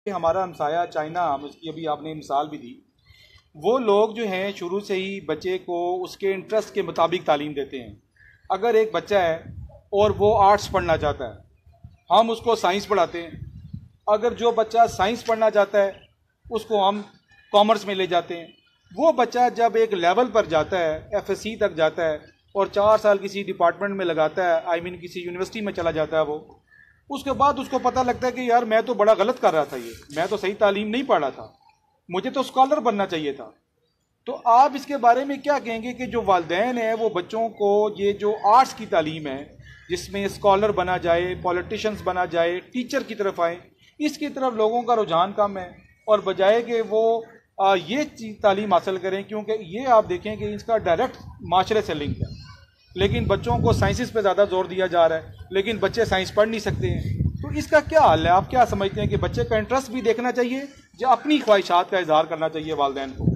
हमारा हमसाया चाइना, उसकी अभी आपने मिसाल भी दी। वो लोग जो हैं शुरू से ही बच्चे को उसके इंटरेस्ट के मुताबिक तालीम देते हैं। अगर एक बच्चा है और वो आर्ट्स पढ़ना चाहता है, हम उसको साइंस पढ़ाते हैं। अगर जो बच्चा साइंस पढ़ना चाहता है उसको हम कॉमर्स में ले जाते हैं। वो बच्चा जब एक लेवल पर जाता है, एफएससी तक जाता है और 4 साल किसी डिपार्टमेंट में लगाता है, किसी यूनिवर्सिटी में चला जाता है, वो उसके बाद उसको पता लगता है कि यार मैं तो बड़ा गलत कर रहा था, ये मैं तो सही तालीम नहीं पढ़ रहा था, मुझे तो स्कॉलर बनना चाहिए था। तो आप इसके बारे में क्या कहेंगे कि जो वालिदैन हैं वो बच्चों को ये जो आर्ट्स की तालीम है जिसमें स्कॉलर बना जाए, पॉलिटिशियंस बना जाए, टीचर की तरफ आए, इसकी तरफ लोगों का रुझान कम है और बजाय कि वो ये तालीम हासिल करें, क्योंकि ये आप देखें कि इसका डायरेक्ट माशरे से लिंक है। लेकिन बच्चों को साइंसिस पे ज़्यादा जोर दिया जा रहा है, लेकिन बच्चे साइंस पढ़ नहीं सकते हैं। तो इसका क्या हल है? आप क्या समझते हैं कि बच्चे का इंटरेस्ट भी देखना चाहिए या अपनी ख्वाहिशात का इजहार करना चाहिए वालिदैन को?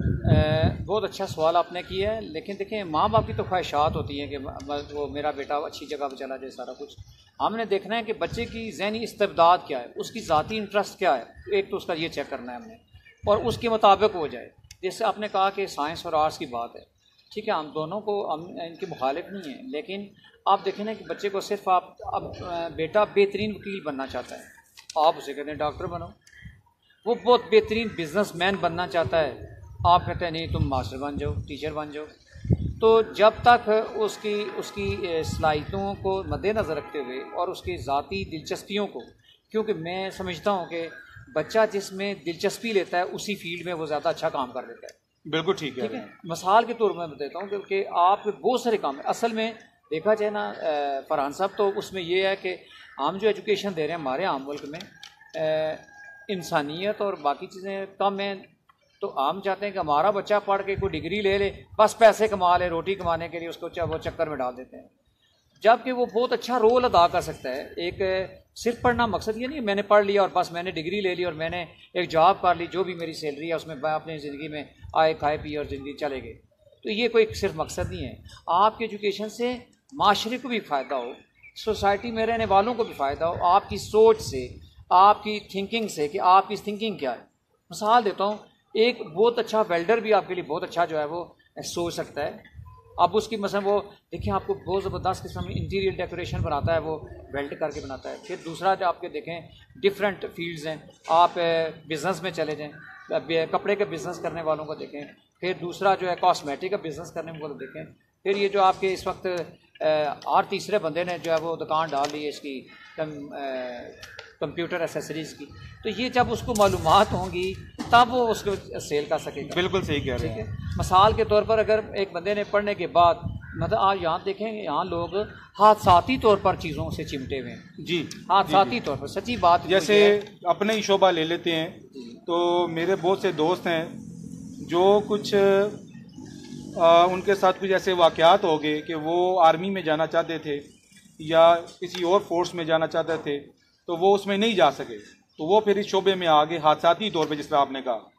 बहुत अच्छा सवाल आपने किया है। लेकिन देखें, माँ बाप की तो ख्वाहिशात होती हैं कि वो मेरा बेटा अच्छी जगह पर चला जाए, सारा कुछ। हमने देखना है कि बच्चे की ज़हनी इस्तेदाद क्या है, उसकी ज़ाती इंटरेस्ट क्या है। एक तो उसका ये चेक करना है हमने, और उसके मुताबिक हो जाए। जैसे आपने कहा कि साइंस और आर्ट्स की बात है, ठीक है, हम दोनों को हम इनके मुखालिफ नहीं हैं, लेकिन आप देखें ना कि बच्चे को सिर्फ आप अब बेटा बेहतरीन वकील बनना चाहता है, आप उसे कहते हैं डॉक्टर बनो। वो बहुत बेहतरीन बिजनेसमैन बनना चाहता है, आप कहते हैं नहीं तुम मास्टर बन जाओ, टीचर बन जाओ। तो जब तक उसकी उसकी सलाहियतों को मद्देनज़र रखते हुए और उसकी ज़ाती दिलचस्पियों को, क्योंकि मैं समझता हूँ कि बच्चा जिसमें दिलचस्पी लेता है उसी फील्ड में वो ज़्यादा अच्छा काम कर लेता है। बिल्कुल ठीक है। मिसाल के तौर पर मैं बताता हूँ क्योंकि आप बहुत सारे काम है असल में देखा जाए ना फरहान साहब, तो उसमें ये है कि हम जो एजुकेशन दे रहे हैं हमारे आम मुल्क में, इंसानियत और बाकी चीज़ें कम हैं। तो हम चाहते हैं कि हमारा बच्चा पढ़ के कोई डिग्री ले ले, बस पैसे कमा ले, रोटी कमाने के लिए उसको वो चक्कर में डाल देते हैं, जबकि वो बहुत अच्छा रोल अदा कर सकता है। एक सिर्फ पढ़ना मकसद ये नहीं मैंने पढ़ लिया और बस मैंने डिग्री ले ली और मैंने एक जॉब कर ली, जो भी मेरी सैलरी है उसमें अपनी ज़िंदगी में आए खाए पिए और ज़िंदगी चले गए। तो ये कोई सिर्फ मकसद नहीं है। आपके एजुकेशन से माशरे को भी फ़ायदा हो, सोसाइटी में रहने वालों को भी फ़ायदा हो, आपकी सोच से, आपकी थिंकिंग से कि आपकी थिंकिंग क्या है। मिसाल देता हूँ, एक बहुत अच्छा वेल्डर भी आपके लिए बहुत अच्छा जो है वो सोच सकता है। अब उसकी मसलन वो देखिए आपको बहुत ज़बरदस्त किस्म में इंटीरियर डेकोरेशन बनाता है, वो वेल्ड करके बनाता है। फिर दूसरा जो आपके देखें डिफरेंट फील्ड्स हैं, आप बिज़नेस में चले जाएं, कपड़े का बिज़नेस करने वालों को देखें। फिर दूसरा जो है कॉस्मेटिक का बिज़नेस करने वालों को देखें। फिर ये जो आपके इस वक्त और तीसरे बंदे ने जो है वो दुकान डाल ली है इसकी कंप्यूटर एसेसरीज़ की। तो ये जब उसको मालूमात होंगी तब वो उसको सेल कर सकेगा। बिल्कुल सही कह रहे हैं। मिसाल के तौर पर अगर एक बंदे ने पढ़ने के बाद, मतलब आप यहाँ देखें, यहाँ लोग हादसाती तौर पर चीज़ों से चिमटे हुए हैं। जी, हादसाती तौर पर, सच्ची बात। जैसे अपने ही शोबा ले लेते हैं, तो मेरे बहुत से दोस्त हैं जो कुछ उनके साथ कुछ ऐसे वाक़यात हो गए कि वो आर्मी में जाना चाहते थे या किसी और फोर्स में जाना चाहते थे, तो वो उसमें नहीं जा सके, तो वो फिर इस शोबे में आ गए हादसाती तौर पे, जिस तरह आपने कहा।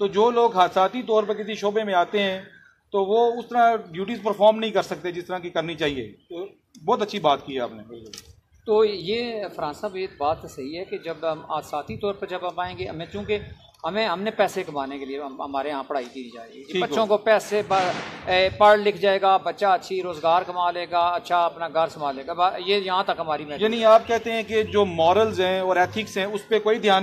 तो जो लोग हादसाती तौर पर किसी शोबे में आते हैं तो वो उस तरह ड्यूटीज़ परफॉर्म नहीं कर सकते जिस तरह की करनी चाहिए। तो बहुत अच्छी बात की है आपने। तो ये फरहान साहब ये बात सही है कि जब हम हादसाती तौर पर जब हम आएंगे, हमें चूँकि हमने पैसे कमाने के लिए हमारे यहाँ पढ़ाई की जाएगी, बच्चों को पैसे पढ़ लिख जाएगा बच्चा, अच्छी रोज़गार कमा लेगा, अच्छा अपना घर संभाल लेगा, ये यहाँ तक हमारी। यानी आप कहते हैं कि जो मॉरल्स हैं और एथिक्स हैं उस पर कोई ध्यान